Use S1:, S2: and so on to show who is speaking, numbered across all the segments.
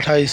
S1: 28.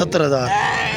S1: 70,000.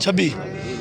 S1: 26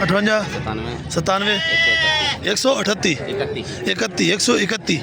S2: 58
S1: 58
S2: 97
S1: 97 138 31 131.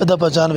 S1: 95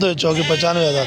S1: 95,000.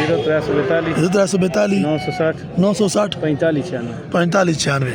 S1: 0342 960 45 96.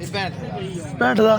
S1: 65,000.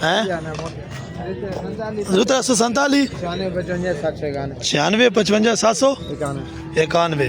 S1: 347 96 55 791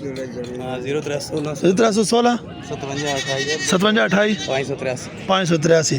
S1: 0316 57 28 583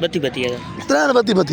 S2: 32,000
S1: 32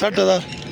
S1: 60,000.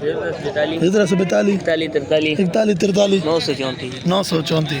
S1: 43 41 934.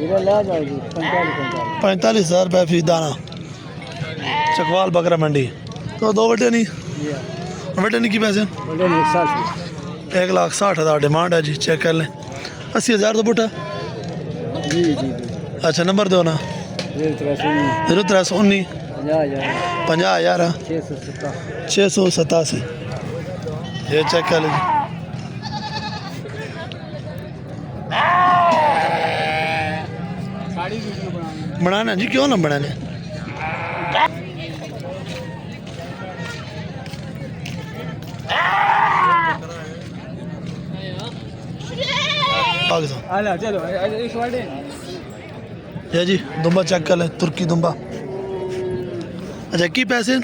S1: 45,000 रुपये फी दाना चकवाल बकरा मंडी तो दो वड्डे नहीं वड्डे नहीं की पैसे 1,60,000 डिमांड है जी चेक कर लें 80,000 तो पुट है अच्छा नंबर दो ना 0319 50,000 687 ये चेक कर लीजिए बनाना जी क्यों ना बनाने पाकिस्तान ये जी दुम्बा चेक कर ले तुर्की दुम्बा अच्छा की पैसे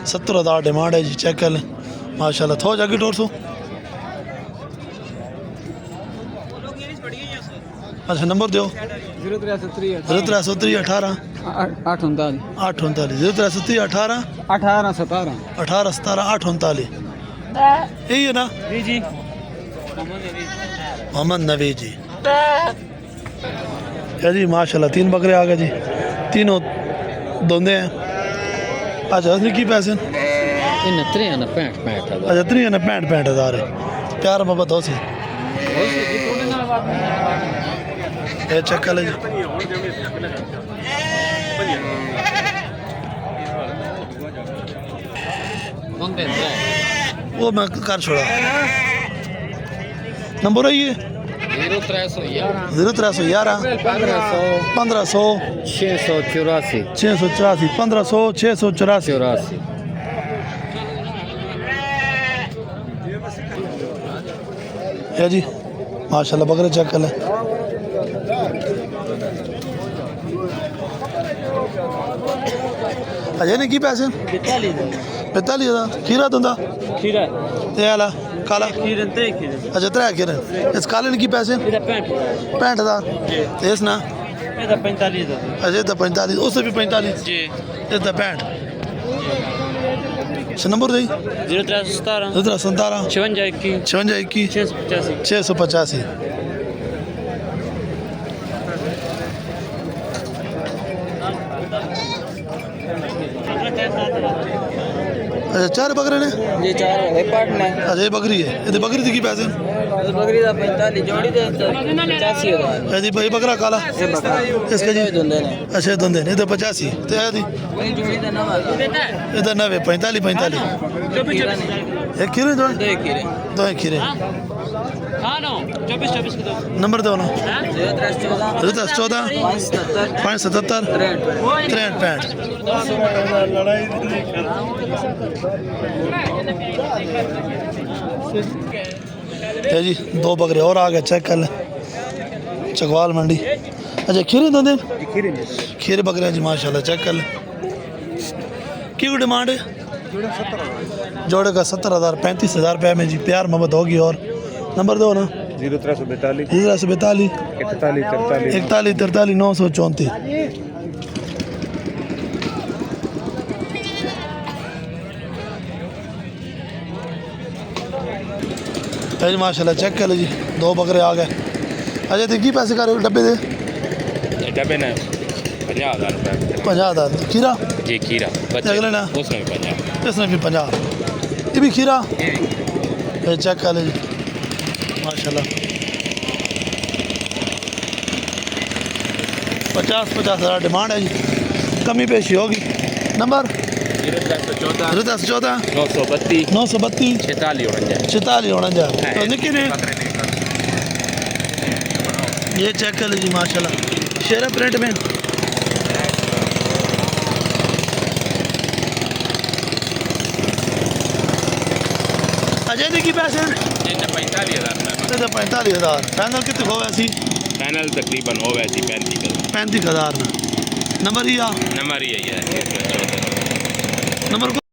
S1: 70,000 डिमांड है जी चेक कर लें माशाल्लाह थो जाके 200 अच्छा नंबर दो
S3: 03
S1: 03 18
S3: 839
S1: 839 03 18
S3: 18 17
S1: 18 17 839 यही है ना
S3: जी जी
S1: मोहम्मद नबी जी क्या जी माशाल्लाह 3 बकरे आ गए जी तीनों दोंदे हैं अच्छा असली की पैसे
S3: इन 65
S1: अच्छा 65,000 है प्यार मोहब्बत हो सी ये चेक कर लीजिए वो मैं कर छोड़ा नंबर है ये 0311 1500
S3: 684
S1: 684 1500 684 है जी माशाल्लाह बकरे चेक कर लें अजय ने की पैसे 45,000 खीरा तुंदा
S3: खीरा
S1: ते आला काला
S3: खीरन ते खीरन
S1: अच्छा 3 खीरे इस काले ने की पैसे 65,000 ते इस ना
S3: ਇਹਦਾ 45 ਦਾ
S1: अजय तो 45 उससे भी 45
S3: ਜੀ
S1: इस तो 65 अच्छा नंबर दे
S3: 0317
S1: 17
S3: 56
S1: 56 21 685 अच्छा 4 बकरे ने
S3: ਜੀ ਚਾਰ ਹੈ ਪਾਰਟ ਨੇ
S1: अच्छा ये बकरी है ये बकरी दी की पैसे
S3: ਬਕਰੀ ਦਾ 45 ਜੋੜੀ ਦੇ 85000
S1: यदि भाई बकरा काला
S3: ਇਹ ਬੱਕਰਾ
S1: इसका जी
S3: ਦੁੰਦੇ ਨੇ
S1: अच्छा दंदे नहीं तो 85 तो यदि
S3: ਇਹ ਜੋੜੀ ਦਾ ਨਾਮ
S1: ये तो 90 45 45 एक खीरे दो
S3: ਦੇ ਖੀਰੇ
S1: दो एक खीरे
S3: ਹਾਂ ਨੋ 24 ਕਿਲੋ
S1: नंबर दो ना
S3: 0314
S1: 14 577 63 65 जी 2 बकरे और आ गए चेक कर ले चकवाल मंडी अच्छा खीरे दो दिन खीरे बकरे जी माशाल्लाह चेक कर ले की डिमांड है जोड़े का 70,000 35,000 रुपये में जी प्यार मोहब्बत होगी और नंबर दो ना
S4: 0342
S1: 41
S4: 41
S1: 43 934 जी माशाल्लाह चेक कर लीजिए 2 बकरे आ गए अच्छा देखिए पैसे कर डब्बे दे
S4: डब्बे ने 50,000 रुपये
S1: 50,000 खीरा
S4: जी खीरा
S1: अगले ना
S4: उसमें भी 50
S1: इसमें भी 50 ये भी खीरा ये चेक कर लीजिए माशाल्लाह 50,000 डिमांड है जी कमी पेशी होगी नंबर 0314
S4: 932
S1: 932 46 होना जा तो निकी ने ये चेक कर लीजिए माशाल्लाह शेरा प्रिंट में अजय दी की पैसे
S4: 45,000
S1: 45,000 फाइनल कितने हो वैसी
S4: पैनल तकरीबन हो वैसी
S1: 35,000 में नंबर ही आ
S4: नंबर यही है
S1: नंबर